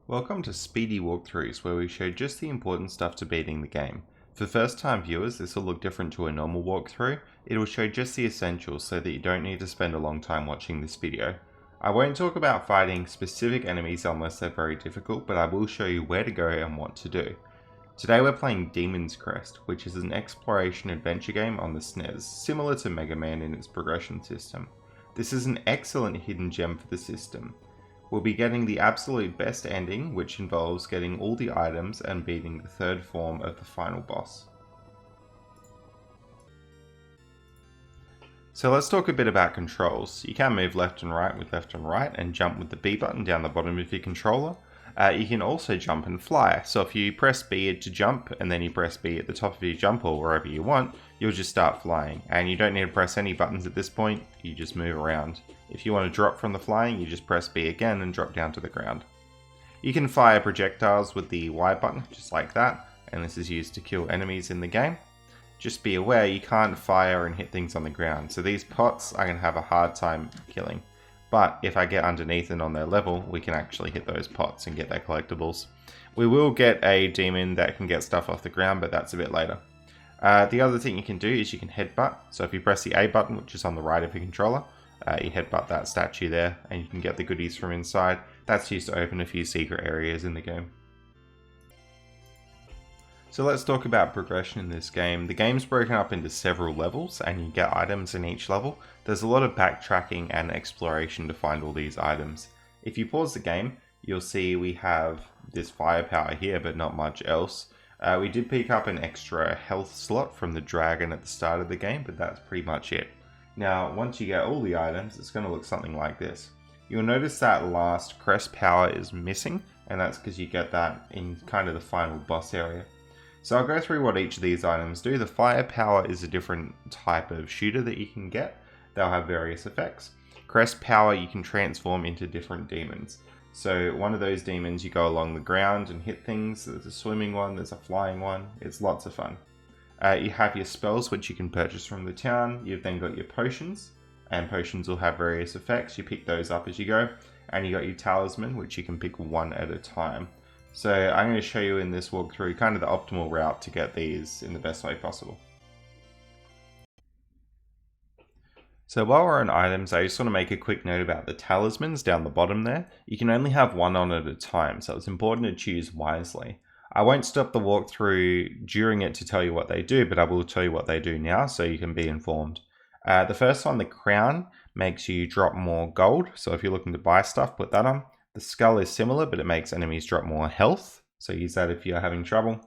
Welcome to Speedy Walkthroughs, where we show just the important stuff to beating the game. For first time viewers, this will look different to a normal walkthrough. It will show just the essentials so that you don't need to spend a long time watching this video. I won't talk about fighting specific enemies unless they're very difficult, but I will show you where to go and what to do. Today we're playing Demon's Crest, which is an exploration adventure game on the SNES, similar to Mega Man in its progression system. This is an excellent hidden gem for the system. We'll be getting the absolute best ending, which involves getting all the items and beating the third form of the final boss. So let's talk a bit about controls. You can move left and right with left and right and jump with the B button down the bottom of your controller. You can also jump and fly, so if you press B to jump and then you press B at the top of your jump or wherever you want, you'll just start flying, and you don't need to press any buttons at this point, you just move around. If you want to drop from the flying, you just press B again and drop down to the ground. You can fire projectiles with the Y button, just like that, and this is used to kill enemies in the game. Just be aware you can't fire and hit things on the ground, so these pots I'm going to have a hard time killing. But if I get underneath and on their level, we can actually hit those pots and get their collectibles. We will get a demon that can get stuff off the ground, but that's a bit later. The other thing you can do is you can headbutt. So if you press the A button, which is on the right of your controller, you headbutt that statue there and you can get the goodies from inside. That's used to open a few secret areas in the game. So let's talk about progression in this game. The game's broken up into several levels and you get items in each level. There's a lot of backtracking and exploration to find all these items. If you pause the game, you'll see we have this firepower here, but not much else. We did pick up an extra health slot from the dragon at the start of the game, but that's pretty much it. Now, once you get all the items, it's going to look something like this. You'll notice that last Crest power is missing, and that's because you get that in kind of the final boss area. So I'll go through what each of these items do. The firepower is a different type of shooter that you can get. They'll have various effects. Crest power you can transform into different demons. So one of those demons you go along the ground and hit things. There's a swimming one, there's a flying one. It's lots of fun. You have your spells, which you can purchase from the town. You've then got your potions, and potions will have various effects. You pick those up as you go. And you got your talisman, which you can pick one at a time. So I'm going to show you in this walkthrough kind of the optimal route to get these in the best way possible. So while we're on items, I just want to make a quick note about the talismans down the bottom there. You can only have one on at a time, so it's important to choose wisely. I won't stop the walkthrough during it to tell you what they do, but I will tell you what they do now so you can be informed. The first one, the crown, makes you drop more gold, so if you're looking to buy stuff, put that on. The skull is similar, but it makes enemies drop more health, so use that if you're having trouble.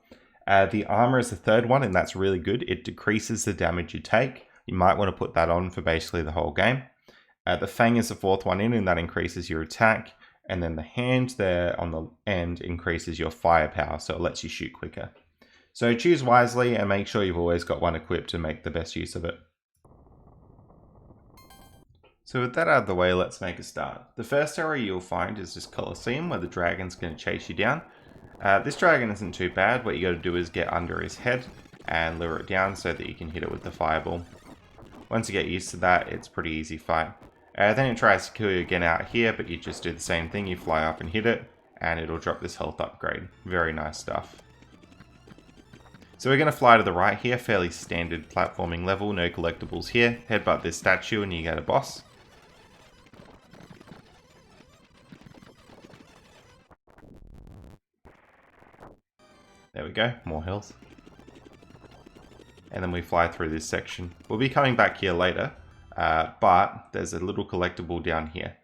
The armor is the third one, and that's really good. It decreases the damage you take. You might want to put that on for basically the whole game. The fang is the fourth one in, and that increases your attack. And then the hand there on the end increases your firepower, so it lets you shoot quicker. So choose wisely and make sure you've always got one equipped to make the best use of it. So with that out of the way, let's make a start. The first area you'll find is this Coliseum where the dragon's going to chase you down. This dragon isn't too bad. What you got to do is get under his head and lure it down so that you can hit it with the fireball. Once you get used to that, it's a pretty easy fight. Then it tries to kill you again out here, but you just do the same thing. You fly up and hit it, and it'll drop this health upgrade. Very nice stuff. So we're going to fly to the right here, fairly standard platforming level, no collectibles here. Headbutt this statue and you get a boss. There we go, more health. And then we fly through this section. We'll be coming back here later, but there's a little collectible down here.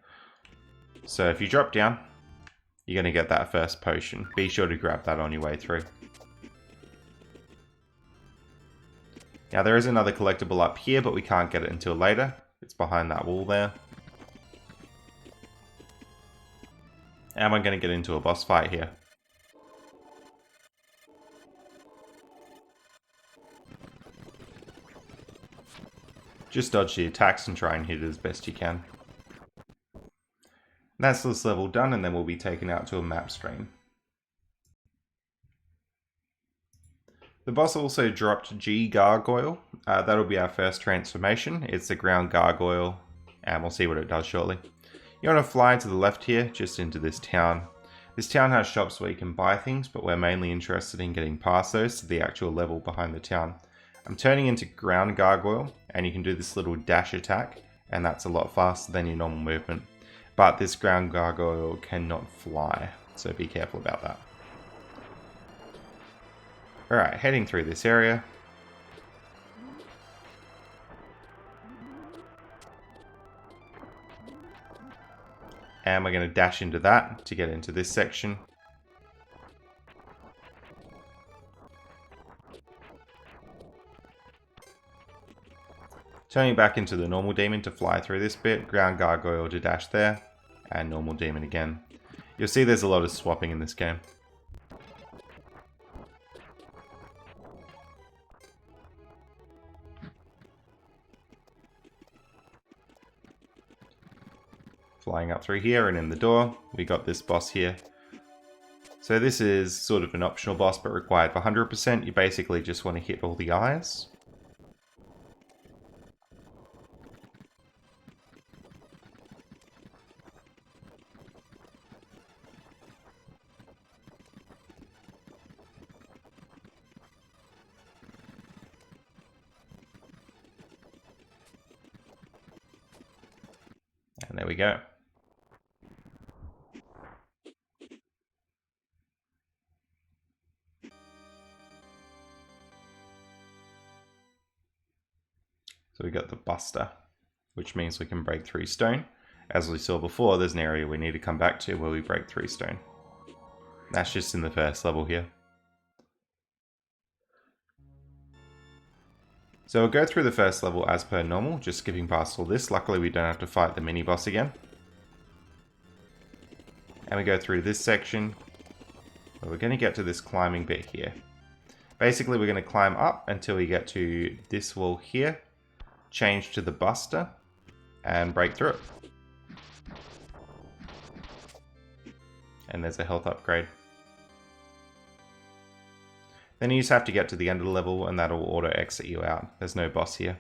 So if you drop down, you're going to get that first potion. Be sure to grab that on your way through. Now there is another collectible up here, but we can't get it until later. It's behind that wall there. And we're going to get into a boss fight here. Just dodge the attacks and try and hit it as best you can. That's this level done, and then we'll be taken out to a map screen. The boss also dropped G Gargoyle. That'll be our first transformation. It's the ground gargoyle, and we'll see what it does shortly. You want to fly to the left here, just into this town. This town has shops where you can buy things, but we're mainly interested in getting past those to the actual level behind the town. I'm turning into ground gargoyle, and you can do this little dash attack, and that's a lot faster than your normal movement. But this ground gargoyle cannot fly, so be careful about that. Alright, heading through this area. And we're going to dash into that to get into this section. Turning back into the normal demon to fly through this bit, ground gargoyle to dash there, and normal demon again. You'll see there's a lot of swapping in this game. Flying up through here and in the door, we got this boss here. So this is sort of an optional boss but required for 100%. You basically just want to hit all the eyes. And there we go. So we got the Buster, which means we can break through stone. As we saw before, there's an area we need to come back to where we break through stone. That's just in the first level here. So we'll go through the first level as per normal, just skipping past all this. Luckily we don't have to fight the mini boss again. And we go through this section, where we're going to get to this climbing bit here. Basically we're going to climb up until we get to this wall here, change to the Buster, and break through it. And there's a health upgrade. Then you just have to get to the end of the level and that'll auto exit you out. There's no boss here.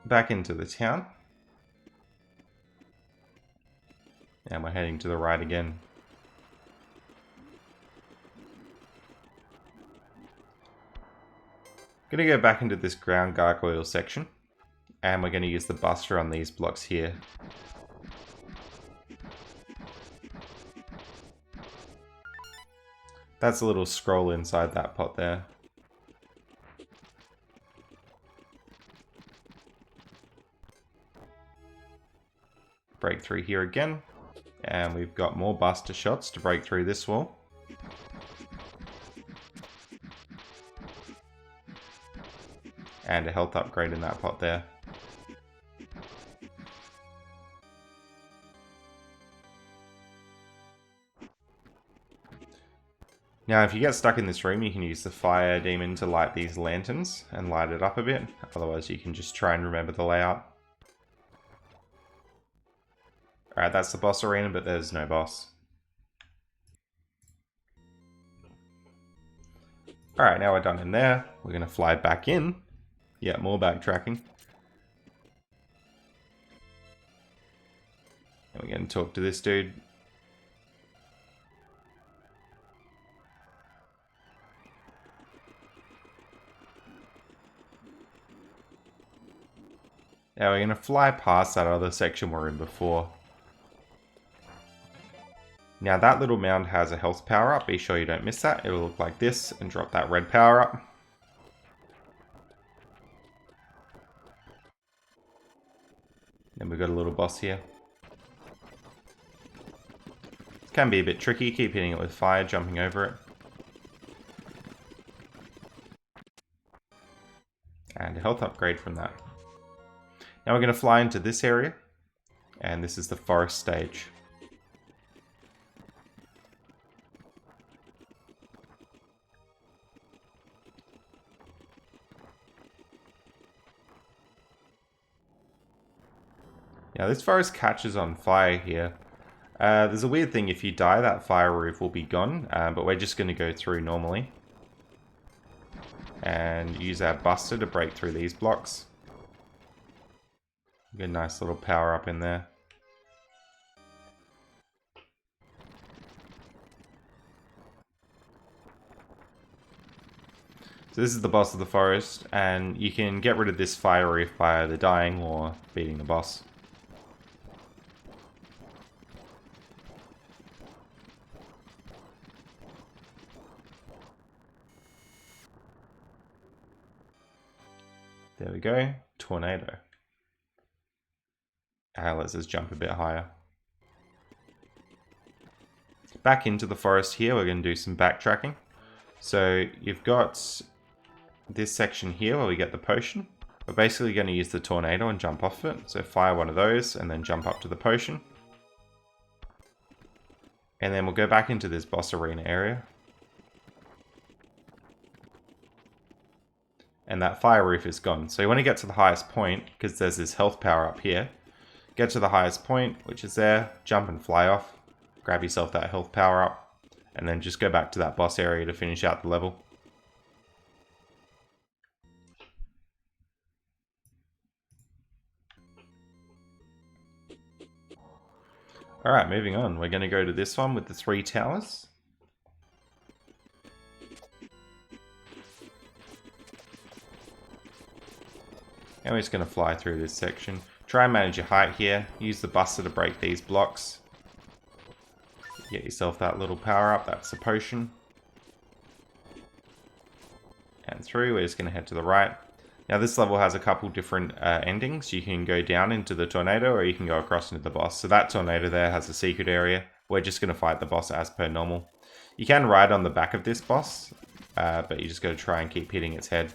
Back into the town. And we're heading to the right again. Gonna go back into this ground gargoyle section. And we're gonna use the Buster on these blocks here. That's a little scroll inside that pot there. Break through here again. And we've got more Buster shots to break through this wall. And a health upgrade in that pot there. Now if you get stuck in this room, you can use the fire demon to light these lanterns and light it up a bit. Otherwise you can just try and remember the layout. Alright, that's the boss arena, but there's no boss. Alright, now we're done in there. We're going to fly back in. Yeah, more backtracking. And we're going to talk to this dude. Now we're going to fly past that other section we're in before. Now that little mound has a health power up. Be sure you don't miss that. It will look like this and drop that red power up. Then we've got a little boss here. It can be a bit tricky. Keep hitting it with fire, jumping over it. And a health upgrade from that. Now we're going to fly into this area. And this is the forest stage. Now this forest catches on fire here. There's a weird thing, if you die that fire roof will be gone, but we're just going to go through normally. And use our Buster to break through these blocks. Get a nice little power up in there. So this is the boss of the forest, and you can get rid of this fire reef by either dying or beating the boss. There we go, tornado. Let's just jump a bit higher. Back into the forest here, we're going to do some backtracking. So you've got this section here where we get the potion. We're basically going to use the tornado and jump off it. So fire one of those and then jump up to the potion. And then we'll go back into this boss arena area. And that fire roof is gone. So you want to get to the highest point, because there's this health power up here. Get to the highest point, which is there, jump and fly off, grab yourself that health power up, and then just go back to that boss area to finish out the level. Alright, moving on. We're going to go to this one with the 3 towers. And we're just going to fly through this section. Try and manage your height here. Use the buster to break these blocks. Get yourself that little power up. That's the potion. And through, we're just going to head to the right. Now this level has a couple different endings. You can go down into the tornado or you can go across into the boss. So that tornado there has a secret area. We're just going to fight the boss as per normal. You can ride on the back of this boss, but you just got to try and keep hitting its head.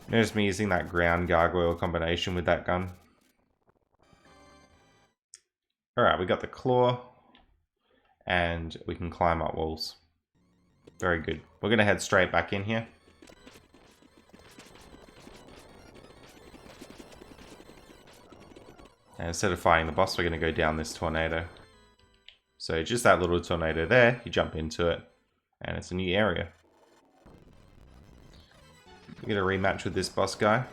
Notice me using that ground gargoyle combination with that gun. Alright, we got the claw. And we can climb up walls. Very good. We're going to head straight back in here. And instead of fighting the boss, we're going to go down this tornado. So just that little tornado there, you jump into it. And it's a new area. We're going to rematch with this boss guy.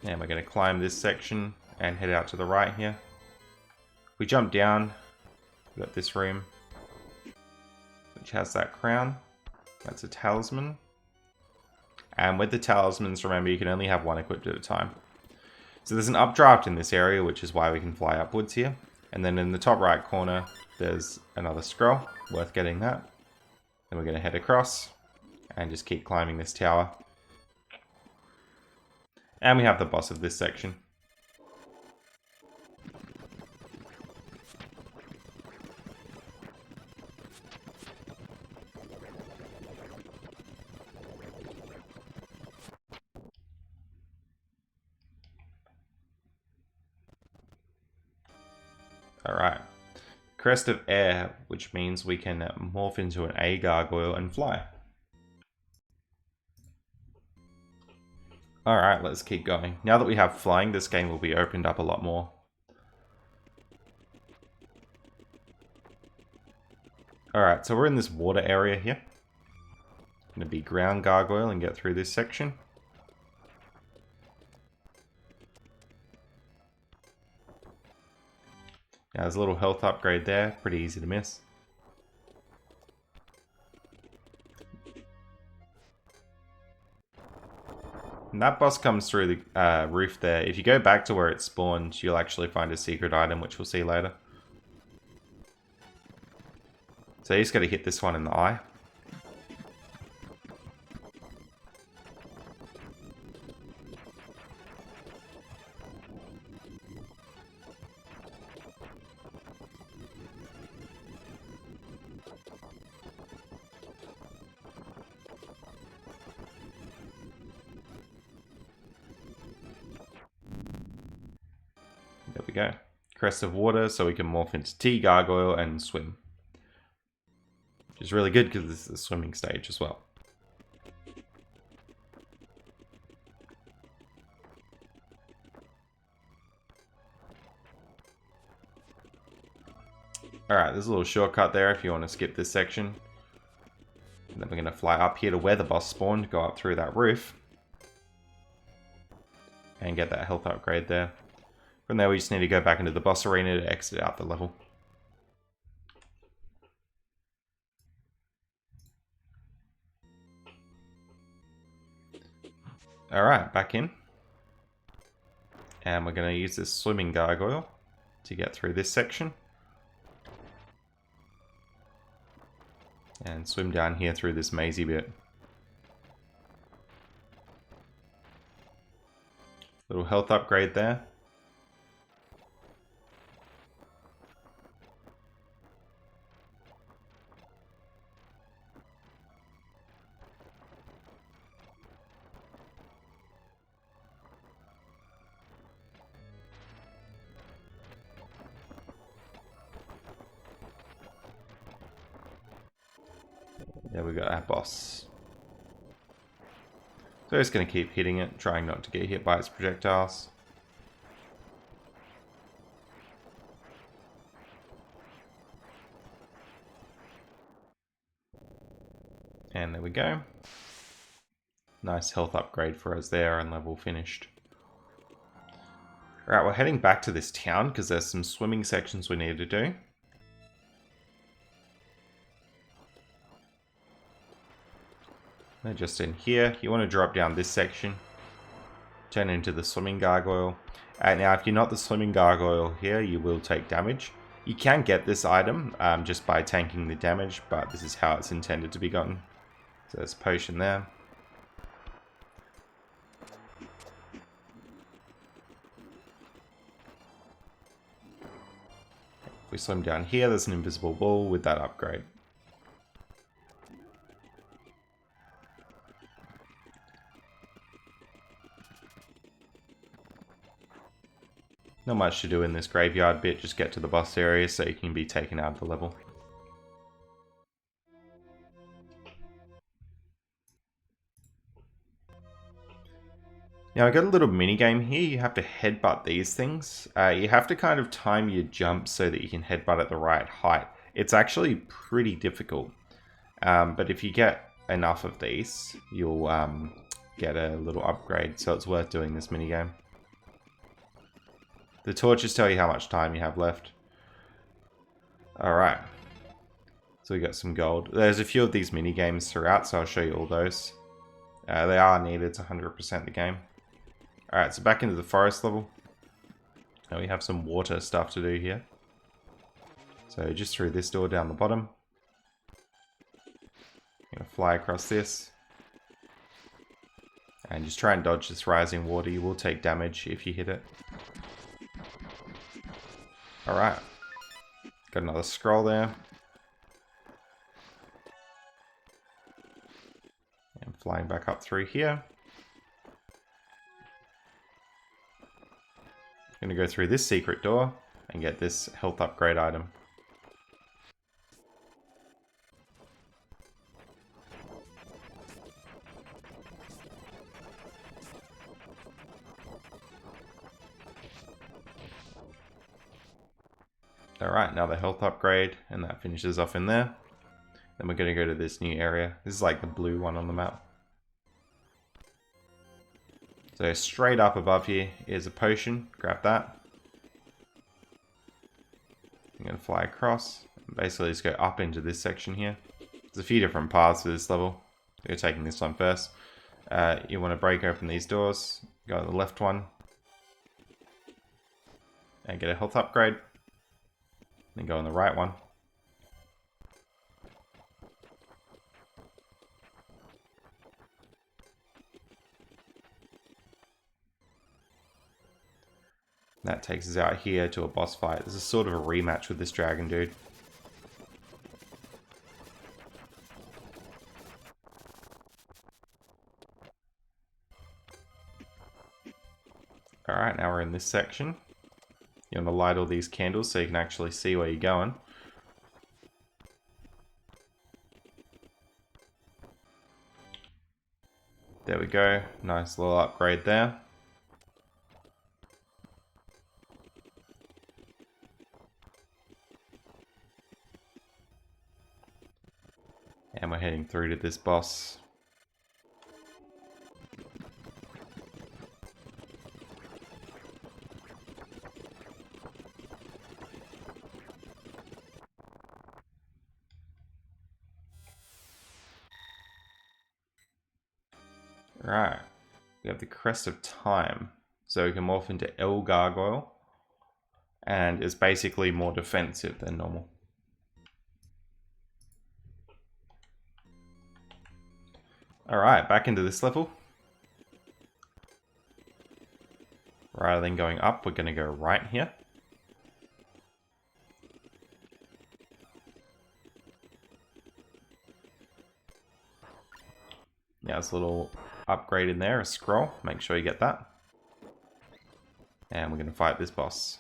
And we're going to climb this section and head out to the right here. We jump down, we've got this room, which has that crown. That's a talisman. And with the talismans, remember, you can only have one equipped at a time. So there's an updraft in this area, which is why we can fly upwards here. And then in the top right corner, there's another scroll, worth getting that. Then we're going to head across and just keep climbing this tower. And we have the boss of this section. Alright. Crest of Air, which means we can morph into an A gargoyle and fly. Alright, let's keep going. Now that we have flying, this game will be opened up a lot more. Alright, so we're in this water area here. I'm going to be ground gargoyle and get through this section. Now there's a little health upgrade there, pretty easy to miss. And that boss comes through the roof there. If you go back to where it spawned, you'll actually find a secret item, which we'll see later. So you just got to hit this one in the eye. There we go. Crest of water, so we can morph into T gargoyle and swim. Which is really good because this is a swimming stage as well. Alright, there's a little shortcut there if you want to skip this section. And then we're going to fly up here to where the boss spawned, go up through that roof. And get that health upgrade there. From there we just need to go back into the boss arena to exit out the level. Alright, back in. And we're going to use this swimming gargoyle to get through this section. And swim down here through this mazy bit. Little health upgrade there. There we go, our boss. So just going to keep hitting it, trying not to get hit by its projectiles. And there we go. Nice health upgrade for us there and level finished. Alright, we're heading back to this town because there's some swimming sections we need to do. They're just in here. You want to drop down this section. Turn into the swimming gargoyle. Now, if you're not the swimming gargoyle here, you will take damage. You can get this item just by tanking the damage, but this is how it's intended to be gotten. So there's a potion there. If we swim down here, there's an invisible ball with that upgrade. Not much to do in this graveyard bit, just get to the boss area so you can be taken out of the level. Now I got a little mini game here. You have to headbutt these things. You have to kind of time your jump so that you can headbutt at the right height. It's actually pretty difficult, but if you get enough of these, you'll get a little upgrade. So it's worth doing this mini game. The torches tell you how much time you have left. Alright. So we got some gold. There's a few of these mini games throughout, so I'll show you all those. They are needed to 100% the game. Alright, so back into the forest level. Now we have some water stuff to do here. So just through this door down the bottom. I'm going to fly across this. And just try and dodge this rising water. You will take damage if you hit it. Alright. Got another scroll there. And flying back up through here. I'm going to go through this secret door and get this health upgrade item. Alright, another health upgrade, and that finishes off in there. Then we're going to go to this new area. This is like the blue one on the map. So straight up above here is a potion. Grab that. I'm going to fly across. And basically just go up into this section here. There's a few different paths for this level. We're taking this one first. You want to break open these doors. Go to the left one. And get a health upgrade. Then go on the right one. That takes us out here to a boss fight. This is sort of a rematch with this dragon dude. Alright, now we're in this section. You want to light all these candles so you can actually see where you're going. There we go. Nice little upgrade there. And we're heading through to this boss. Right, we have the Crest of Time. So we can morph into L Gargoyle. And it's basically more defensive than normal. Alright, back into this level. Rather than going up, we're going to go right here. Now there's a little upgrade in there, a scroll. Make sure you get that. And we're going to fight this boss.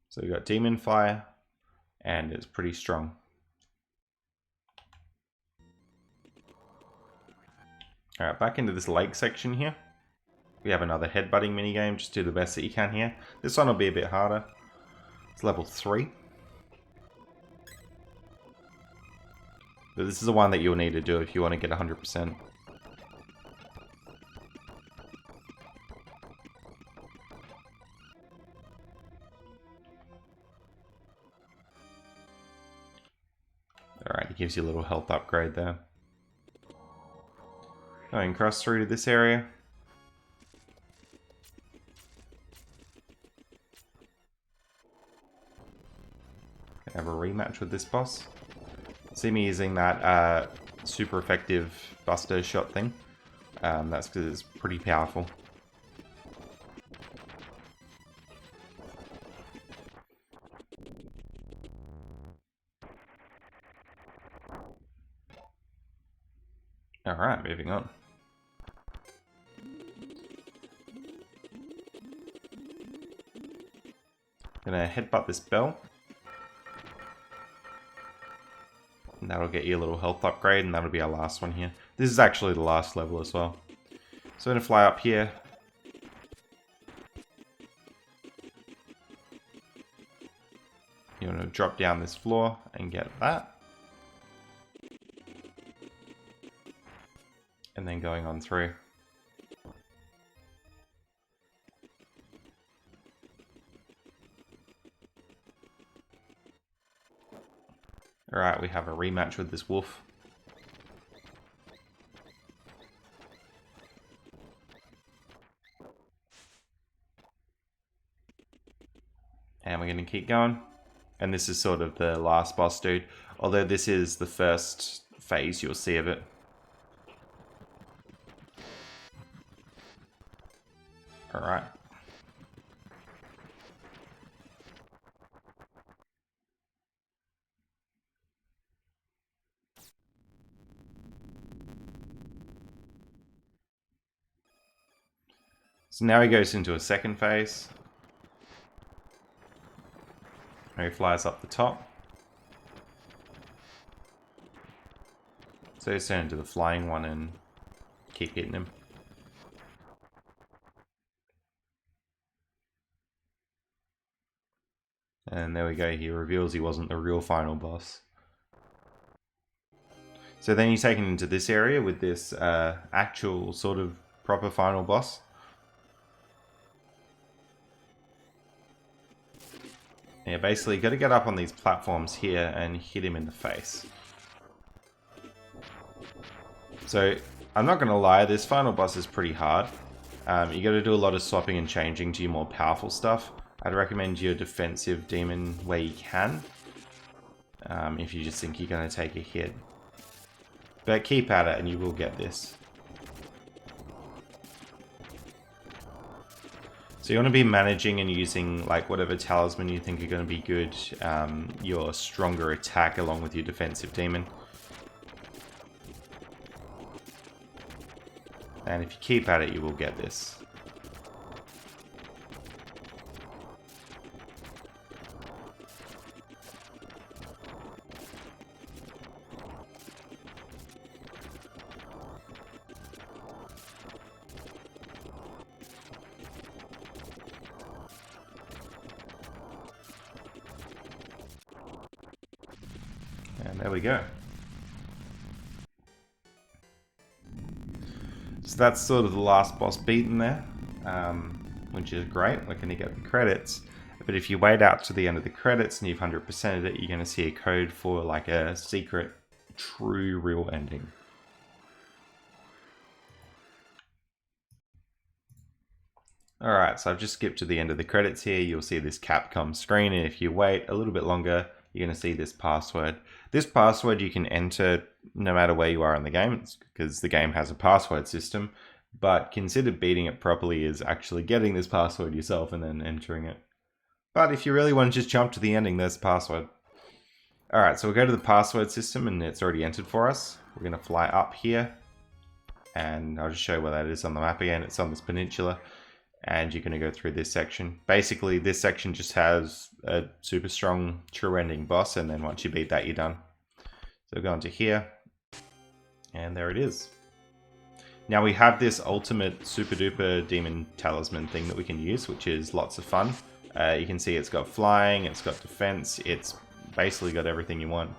So we got Demon Fire, and it's pretty strong. Alright, back into this lake section here. We have another headbutting minigame, just do the best that you can here. This one will be a bit harder. It's level 3. But this is the one that you'll need to do if you want to get 100%. Alright, it gives you a little health upgrade there. Going across through to this area. Have a rematch with this boss. See me using that super effective buster shot thing. That's because it's pretty powerful. Alright, moving on. Gonna headbutt this bell. And that'll get you a little health upgrade, and that'll be our last one here. This is actually the last level as well. So I'm gonna fly up here. You wanna drop down this floor and get that. And then going on through. Alright, we have a rematch with this wolf. And we're going to keep going. And this is sort of the last boss dude. Although this is the first phase you'll see of it. Alright. So now he goes into a second phase. He flies up the top. So he's turn into the flying one and keep hitting him. And there we go, he reveals he wasn't the real final boss. So then you're taken into this area with this actual sort of proper final boss. Yeah, basically you got to get up on these platforms here and hit him in the face. So I'm not going to lie, this final boss is pretty hard. You got to do a lot of swapping and changing to your more powerful stuff. I'd recommend your defensive demon where you can, if you just think you're going to take a hit. But keep at it and you will get this. So you want to be managing and using like whatever talisman you think are going to be good, your stronger attack along with your defensive demon. And if you keep at it, you will get this. And there we go. So that's sort of the last boss beaten there, which is great. We're going to get the credits. But if you wait out to the end of the credits and you've 100%ed it, you're going to see a code for like a secret, true, real ending. Alright, so I've just skipped to the end of the credits here. You'll see this Capcom screen, and if you wait a little bit longer, you're going to see this password. This password you can enter no matter where you are in the game, because the game has a password system, but consider beating it properly is actually getting this password yourself and then entering it. But if you really want to just jump to the ending, there's the password. Alright, so we'll go to the password system, and it's already entered for us. We're going to fly up here, and I'll just show you where that is on the map again. It's on this peninsula. And you're going to go through this section. Basically, this section just has a super strong true ending boss, and then once you beat that, you're done. So go into here, and there it is. Now we have this ultimate super duper demon talisman thing that we can use, which is lots of fun. You can see it's got flying, it's got defense, it's basically got everything you want.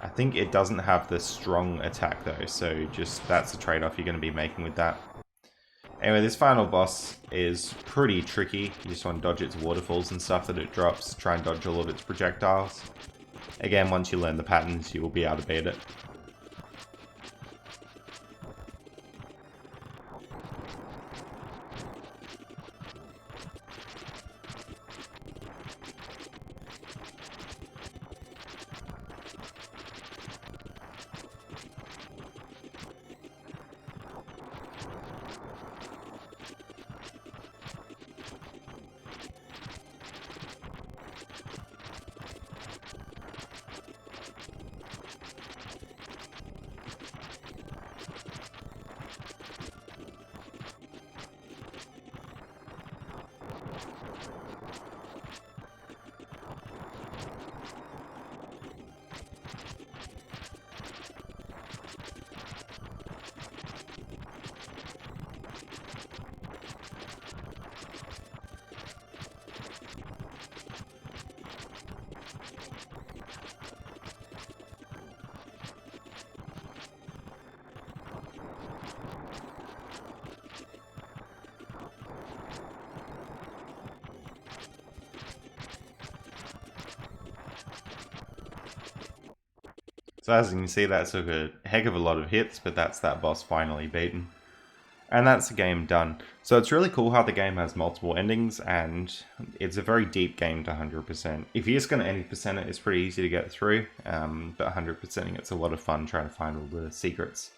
I think it doesn't have the strong attack though, so just that's the trade-off you're going to be making with that. Anyway, this final boss is pretty tricky. You just want to dodge its waterfalls and stuff that it drops. Try and dodge all of its projectiles. Again, once you learn the patterns, you will be able to beat it. So as you can see, that took a heck of a lot of hits, but that's that boss finally beaten. And that's the game done. So it's really cool how the game has multiple endings, and it's a very deep game to 100%. If you're just going to 80% it, it's pretty easy to get through, but 100%ing it's a lot of fun trying to find all the secrets.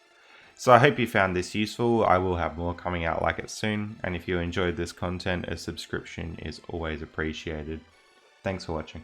So I hope you found this useful. I will have more coming out like it soon, and if you enjoyed this content, a subscription is always appreciated. Thanks for watching.